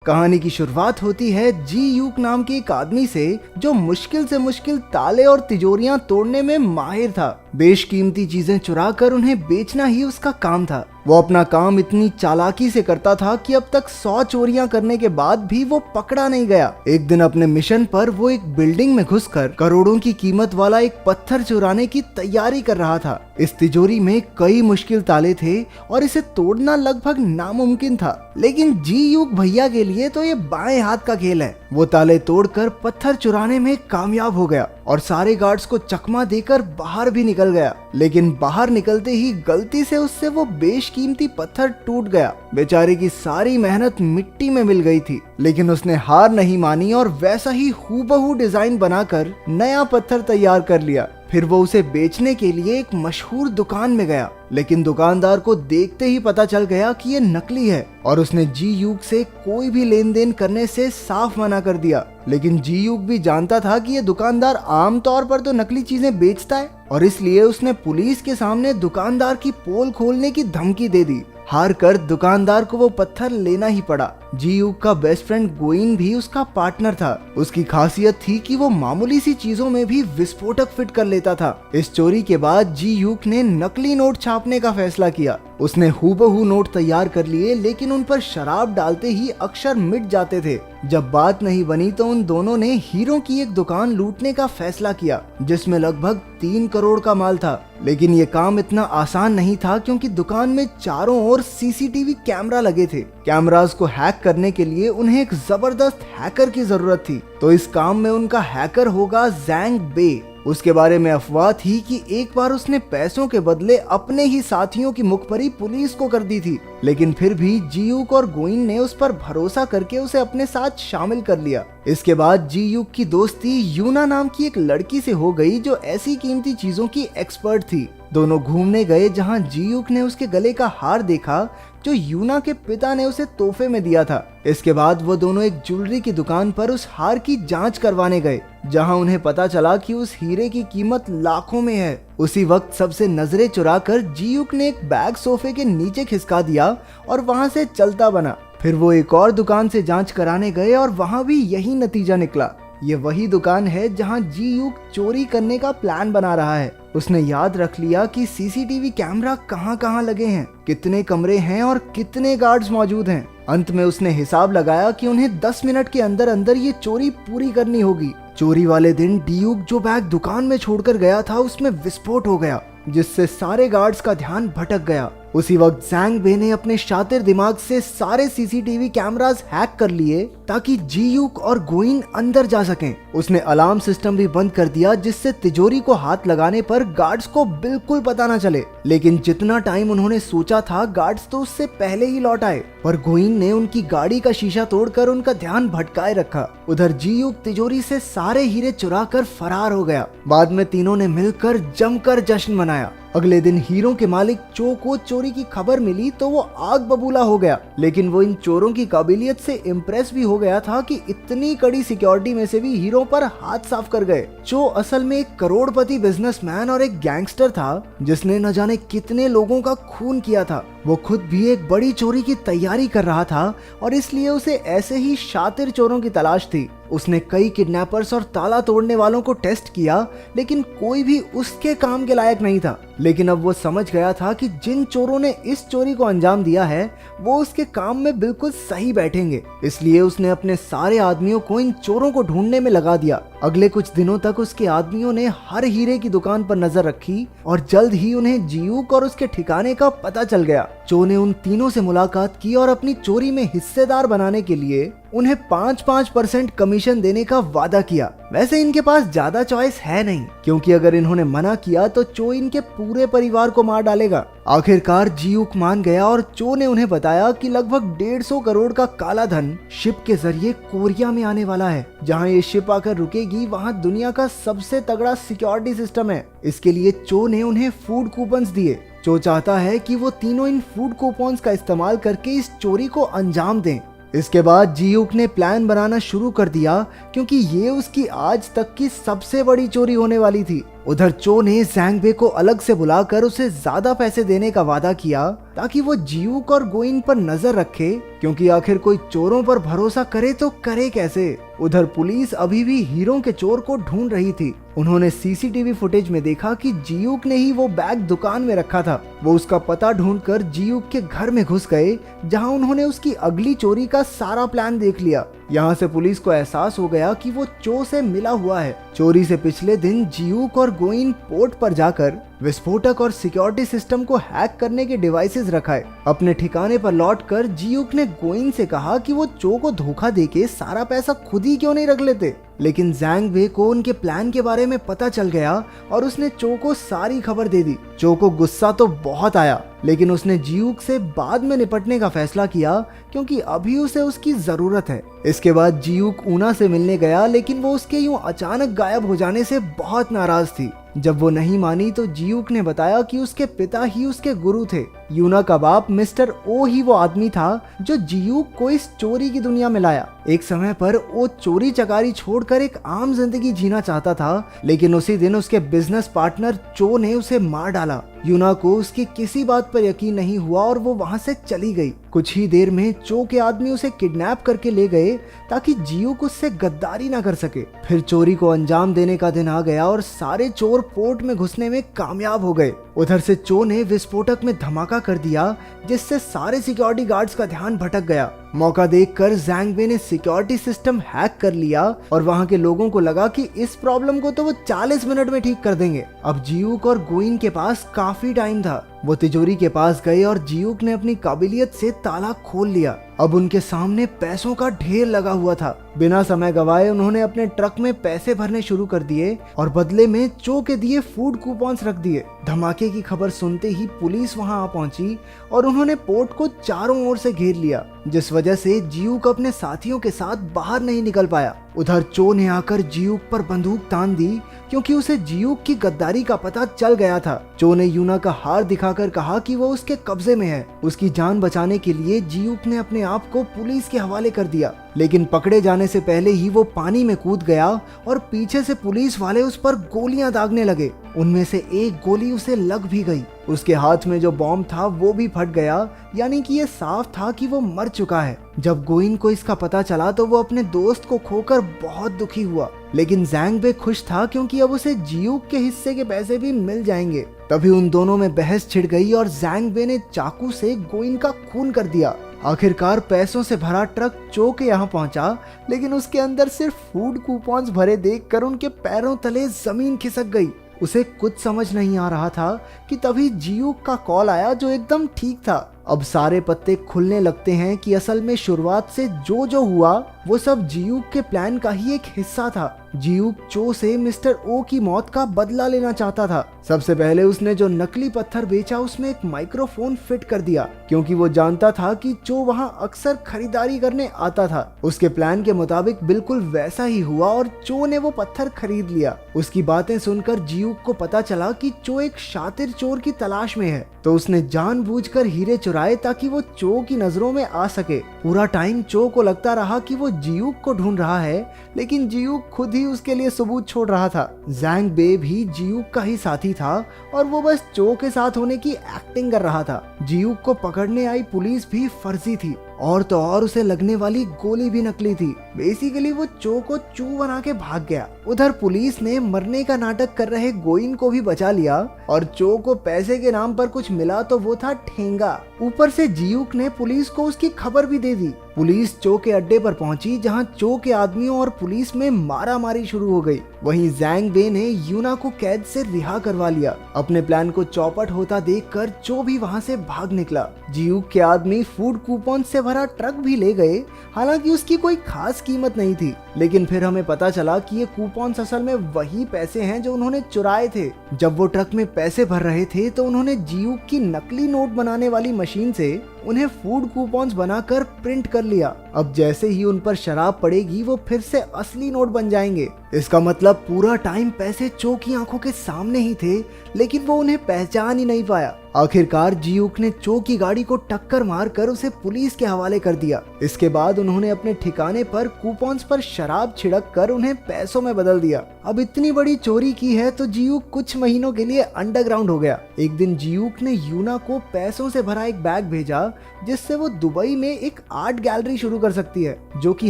कहानी की शुरुआत होती है जी यूक नाम के एक आदमी से जो मुश्किल से मुश्किल ताले और तिजोरियां तोड़ने में माहिर था। बेशकीमती चीजें चुरा कर उन्हें बेचना ही उसका काम था। वो अपना काम इतनी चालाकी से करता था कि अब तक 100 चोरियां करने के बाद भी वो पकड़ा नहीं गया। एक दिन अपने मिशन पर वो एक बिल्डिंग में घुसकर करोड़ों की कीमत वाला एक पत्थर चुराने की तैयारी कर रहा था। इस तिजोरी में कई मुश्किल ताले थे और इसे तोड़ना लगभग नामुमकिन था, लेकिन जी यूक भैया के लिए तो ये बाएं हाथ का खेल है। वो ताले तोड़कर पत्थर चुराने में कामयाब हो गया और सारे गार्ड्स को चकमा देकर बाहर भी निकल गया। लेकिन बाहर निकलते ही गलती से उससे वो बेशकीमती पत्थर टूट गया। बेचारे की सारी मेहनत मिट्टी में मिल गई थी, लेकिन उसने हार नहीं मानी और वैसा ही हूबहू डिजाइन बनाकर नया पत्थर तैयार कर लिया। फिर वो उसे बेचने के लिए एक मशहूर दुकान में गया, लेकिन दुकानदार को देखते ही पता चल गया कि ये नकली है और उसने जी यूक से कोई भी लेन देन करने से साफ मना कर दिया। लेकिन जी यूक भी जानता था कि ये दुकानदार आमतौर पर तो नकली चीजें बेचता है और इसलिए उसने पुलिस के सामने दुकानदार की पोल खोलने की धमकी दे दी। हार कर दुकानदार को वो पत्थर लेना ही पड़ा। जी यूक का बेस्ट फ्रेंड गोइन भी उसका पार्टनर था। उसकी खासियत थी कि वो मामूली सी चीजों में भी विस्फोटक फिट कर लेता था। इस चोरी के बाद जी यूक ने नकली नोट छापने का फैसला किया। उसने हूबहू नोट तैयार कर लिए, लेकिन उन पर शराब डालते ही अक्षर मिट जाते थे। जब बात नहीं बनी तो उन दोनों ने हीरो की एक दुकान लूटने का फैसला किया, जिसमें लगभग 3 करोड़ का माल था। लेकिन ये काम इतना आसान नहीं था, क्योंकि दुकान में चारों ओर सीसीटीवी कैमरा लगे थे। कैमरास को हैक करने के लिए उन्हें एक जबरदस्त हैकर की जरूरत थी। तो इस काम में उनका हैकर होगा जैंग बे। उसके बारे में अफवाह थी कि एक बार उसने पैसों के बदले अपने ही साथियों की मुखबरी पुलिस को कर दी थी, लेकिन फिर भी जी यूक और गोइन ने उस पर भरोसा करके उसे अपने साथ शामिल कर लिया। इसके बाद जी यूक की दोस्ती यूना नाम की एक लड़की से हो गई, जो ऐसी कीमती चीजों की एक्सपर्ट थी। दोनों घूमने गए, जहां जी यूक ने उसके गले का हार देखा जो यूना के पिता ने उसे तोहफे में दिया था। इसके बाद वो दोनों एक ज्वेलरी की दुकान पर उस हार की जांच करवाने गए, जहां उन्हें पता चला कि उस हीरे की कीमत लाखों में है। उसी वक्त सबसे नजरें चुराकर जी यूक ने एक बैग सोफे के नीचे खिसका दिया और वहां से चलता बना। फिर वो एक और दुकान से जांच कराने गए और वहां भी यही नतीजा निकला। ये वही दुकान है जहां जी यूक चोरी करने का प्लान बना रहा है। उसने याद रख लिया कि सीसीटीवी कैमरा कहां लगे हैं, कितने कमरे हैं और कितने गार्ड्स मौजूद हैं। अंत में उसने हिसाब लगाया कि उन्हें 10 मिनट के अंदर अंदर ये चोरी पूरी करनी होगी। चोरी वाले दिन ड्यूक जो बैग दुकान में छोड़कर गया था, उसमें विस्फोट हो गया, जिससे सारे गार्ड्स का ध्यान भटक गया। उसी वक्त जैंग बे ने अपने शातिर दिमाग से सारे सीसीटीवी कैमरास हैक कर लिए ताकि जी यूक और गोइन अंदर जा सकें। उसने अलार्म सिस्टम भी बंद कर दिया, जिससे तिजोरी को हाथ लगाने पर गार्ड्स को बिल्कुल पता न चले। लेकिन जितना टाइम उन्होंने सोचा था, गार्ड्स तो उससे पहले ही लौट आए और गोइन ने उनकी गाड़ी का शीशा तोड़कर उनका ध्यान भटकाए रखा। उधर जी यूक तिजोरी से सारे हीरे चुरा कर फरार हो गया। बाद में तीनों ने मिलकर जमकर जश्न मनाया। अगले दिन हीरो के मालिक चो को चोरी की खबर मिली तो वो आग बबूला हो गया, लेकिन वो इन चोरों की काबिलियत से इम्प्रेस भी हो गया था कि इतनी कड़ी सिक्योरिटी में से भी हीरो पर हाथ साफ कर गए। चो असल में एक करोड़पति बिजनेसमैन और एक गैंगस्टर था, जिसने न जाने कितने लोगों का खून किया था। वो खुद भी एक बड़ी चोरी की तैयारी कर रहा था और इसलिए उसे ऐसे ही शातिर चोरों की तलाश थी। उसने कई किडनैपर्स और ताला तोड़ने वालों को टेस्ट किया, लेकिन कोई भी उसके काम के लायक नहीं था। लेकिन अब वो समझ गया था कि जिन चोरों ने इस चोरी को अंजाम दिया है, वो उसके काम में बिल्कुल सही बैठेंगे। इसलिए उसने अपने सारे आदमियों को इन चोरों को ढूंढने में लगा दिया। अगले कुछ दिनों तक उसके आदमियों ने हर हीरे की दुकान पर नजर रखी और जल्द ही उन्हें जी यूक और उसके ठिकाने का पता चल गया। चो ने उन तीनों से मुलाकात की और अपनी चोरी में हिस्सेदार बनाने के लिए उन्हें 5% कमीशन देने का वादा किया। वैसे इनके पास ज्यादा चॉइस है नहीं, क्योंकि अगर इन्होंने मना किया तो चो इनके पूरे परिवार को मार डालेगा। आखिरकार जी यूक मान गया और चो ने उन्हें बताया कि लगभग 150 करोड़ का काला धन शिप के जरिए कोरिया में आने वाला है। जहां ये शिप आकर रुकेगी, वहां दुनिया का सबसे तगड़ा सिक्योरिटी सिस्टम है। इसके लिए चो ने उन्हें फूड कूपन्स दिए। चो चाहता है कि वो तीनों इन फूड कूपन्स का इस्तेमाल करके इस चोरी को अंजाम दें। इसके बाद जी यूक ने प्लान बनाना शुरू कर दिया, क्योंकि ये उसकी आज तक की सबसे बड़ी चोरी होने वाली थी। उधर चो ने जैंग बे को अलग से बुलाकर उसे ज्यादा पैसे देने का वादा किया ताकि वो जियूक और गोइन पर नजर रखे, क्योंकि आखिर कोई चोरों पर भरोसा करे तो करे कैसे। उधर पुलिस अभी भी हीरो के चोर को ढूंढ रही थी। उन्होंने सीसीटीवी फुटेज में देखा कि जियूक ने ही वो बैग दुकान में रखा था। वो उसका पता ढूंढकर जियूक के घर में घुस गए, जहां उन्होंने उसकी अगली चोरी का सारा प्लान देख लिया। यहाँ से पुलिस को एहसास हो गया कि वो चो से मिला हुआ है। चोरी से पिछले दिन जियूक और गोइन पोर्ट पर जाकर विस्फोटक और सिक्योरिटी सिस्टम को हैक करने के डिवाइसेस रखाए। अपने ठिकाने पर लौटकर जियूक ने गोइन से कहा कि वो चो को धोखा देके सारा पैसा खुद ही क्यों नहीं रख लेते, लेकिन जैंग बे को उनके प्लान के बारे में पता चल गया और उसने चो को सारी खबर दे दी। चो को गुस्सा तो बहुत आया, लेकिन उसने जियूक से बाद में निपटने का फैसला किया, क्योंकि अभी उसे उसकी जरूरत है। इसके बाद जियूक ऊना से मिलने गया, लेकिन वो उसके यूं अचानक गायब हो जाने से बहुत नाराज थी। जब वो नहीं मानी तो जियूक ने बताया कि उसके पिता ही उसके गुरु थे। यूना का बाप मिस्टर ओ ही वो आदमी था जो जियूक को इस चोरी की दुनिया में लाया। एक समय पर वो चोरी चकारी छोड़कर एक आम जिंदगी जीना चाहता था, लेकिन उसी दिन उसके बिजनेस पार्टनर चो ने उसे मार डाला। यूना को उसकी किसी बात पर यकीन नहीं हुआ और वो वहां से चली गई। कुछ ही देर में चो के आदमी उसे किडनैप करके ले गए ताकि जियूक उससे गद्दारी ना कर सके। फिर चोरी को अंजाम देने का दिन आ गया और सारे चोर पोर्ट में घुसने में कामयाब हो गए। उधर से चो ने विस्फोटक में धमाका कर दिया, जिससे सारे सिक्योरिटी गार्ड्स का ध्यान भटक गया। मौका देखकर जैंग बे ने सिक्योरिटी सिस्टम हैक कर लिया और वहां के लोगों को लगा कि इस प्रॉब्लम को तो वो 40 मिनट में ठीक कर देंगे। अब जियूक और गोइन के पास काफी टाइम था। वो तिजोरी के पास गए और जियूक ने अपनी काबिलियत से ताला खोल लिया। अब उनके सामने पैसों का ढेर लगा हुआ था। बिना समय गवाए उन्होंने अपने ट्रक में पैसे भरने शुरू कर दिए और बदले में चो के दिए फूड कूपन्स रख दिए। धमाके की खबर सुनते ही पुलिस वहां आ पहुंची और उन्होंने पोर्ट को चारों ओर से घेर लिया, जिस वजह से जियूक अपने साथियों के साथ बाहर नहीं निकल पाया। उधर चो ने आकर जियूक पर बंदूक तान दी, क्योंकि उसे जियूक की गद्दारी का पता चल गया था। चो ने यूना का हार दिखाकर कहा कि वो उसके कब्जे में है। उसकी जान बचाने के लिए जियूक ने अपने आप को पुलिस के हवाले कर दिया, लेकिन पकड़े जाने से पहले ही वो पानी में कूद गया और पीछे से पुलिस वाले उस पर गोलियां दागने लगे। उनमें से एक गोली उसे लग भी गई। उसके हाथ में जो बॉम्ब था वो भी फट गया, यानी कि ये साफ था कि वो मर चुका है। जब गोइन को इसका पता चला तो वो अपने दोस्त को खोकर बहुत दुखी हुआ, लेकिन जैंग बे खुश था क्योंकि अब उसे जियूक के हिस्से के पैसे भी मिल जाएंगे। तभी उन दोनों में बहस छिड़ गई और जैंग बे ने चाकू से गोइन का खून कर दिया। आखिरकार पैसों से भरा ट्रक चो के यहाँ पहुंचा, लेकिन उसके अंदर सिर्फ फूड कूपन्स भरे देखकर उनके पैरों तले जमीन खिसक गई। उसे कुछ समझ नहीं आ रहा था कि तभी जियूक का कॉल आया, जो एकदम ठीक था। अब सारे पत्ते खुलने लगते हैं कि असल में शुरुआत से जो हुआ वो सब जियूक के प्लान का ही एक हिस्सा था। जियूक चो से मिस्टर ओ की मौत का बदला लेना चाहता था। सबसे पहले उसने जो नकली पत्थर बेचा उसमें एक माइक्रोफोन फिट कर दिया, क्योंकि वो जानता था कि चो वहां अक्सर खरीदारी करने आता था। उसके प्लान के मुताबिक बिल्कुल वैसा ही हुआ और चो ने वो पत्थर खरीद लिया। उसकी बातें सुनकर जियूक को पता चला कि चो एक शातिर चोर की तलाश में है, तो उसने जानबूझकर हीरे चुराए ताकि वो चो की नजरों में आ सके। पूरा टाइम चो को लगता रहा कि वो जियूक को ढूंढ रहा है, लेकिन जियूक खुद ही उसके लिए सबूत छोड़ रहा था। जैंग बे भी जियूक का ही साथी था और वो बस चो के साथ होने की एक्टिंग कर रहा था। जियूक को पकड़ने आई पुलिस भी फर्जी थी, और तो और उसे लगने वाली गोली भी नकली थी। बेसिकली वो चो को चू बना के भाग गया। उधर पुलिस ने मरने का नाटक कर रहे गोइन को भी बचा लिया और चो को पैसे के नाम पर कुछ मिला तो वो था ठेंगा। ऊपर से जियूक ने पुलिस को उसकी खबर भी दे दी। पुलिस चो के अड्डे पर पहुंची, जहां चो के आदमियों और पुलिस में मारामारी शुरू हो गई। वहीं जैंग बे ने यूना को कैद से रिहा करवा लिया। अपने प्लान को चौपट होता देखकर चो भी वहां से भाग निकला। जियूक के आदमी फूड कूपन से भरा ट्रक भी ले गए, हालांकि उसकी कोई खास कीमत नहीं थी। लेकिन फिर हमें पता चला कि ये कूपन असल में वही पैसे हैं जो उन्होंने चुराए थे। जब वो ट्रक में पैसे भर रहे थे तो उन्होंने जियूक की नकली नोट बनाने वाली मशीन से उन्हें फूड कूपन्स बनाकर प्रिंट कर लिया। अब जैसे ही उन पर शराब पड़ेगी वो फिर से असली नोट बन जाएंगे। इसका मतलब पूरा टाइम पैसे चो की आंखों के सामने ही थे, लेकिन वो उन्हें पहचान ही नहीं पाया। आखिरकार जियूक ने चो की गाड़ी को टक्कर मारकर उसे पुलिस के हवाले कर दिया। इसके बाद उन्होंने अपने ठिकाने पर कूपन्स पर शराब छिड़क कर उन्हें पैसों में बदल दिया। अब इतनी बड़ी चोरी की है तो जियूक कुछ महीनों के लिए अंडरग्राउंड हो गया। एक दिन जियूक ने यूना को पैसों से भरा एक बैग भेजा जिससे वो दुबई में एक आर्ट गैलरी शुरू कर सकती है, जो कि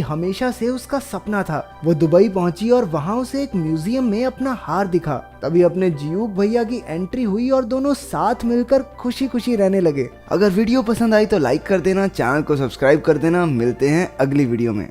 हमेशा से उसका सपना था। वो दुबई पहुंची और वहां उसे एक म्यूजियम में अपना हार दिखा। तभी अपने जियूक भैया की एंट्री हुई और दोनों साथ मिलकर खुशी खुशी रहने लगे। अगर वीडियो पसंद आई तो लाइक कर देना, चैनल को सब्सक्राइब कर देना। मिलते हैं अगली वीडियो में।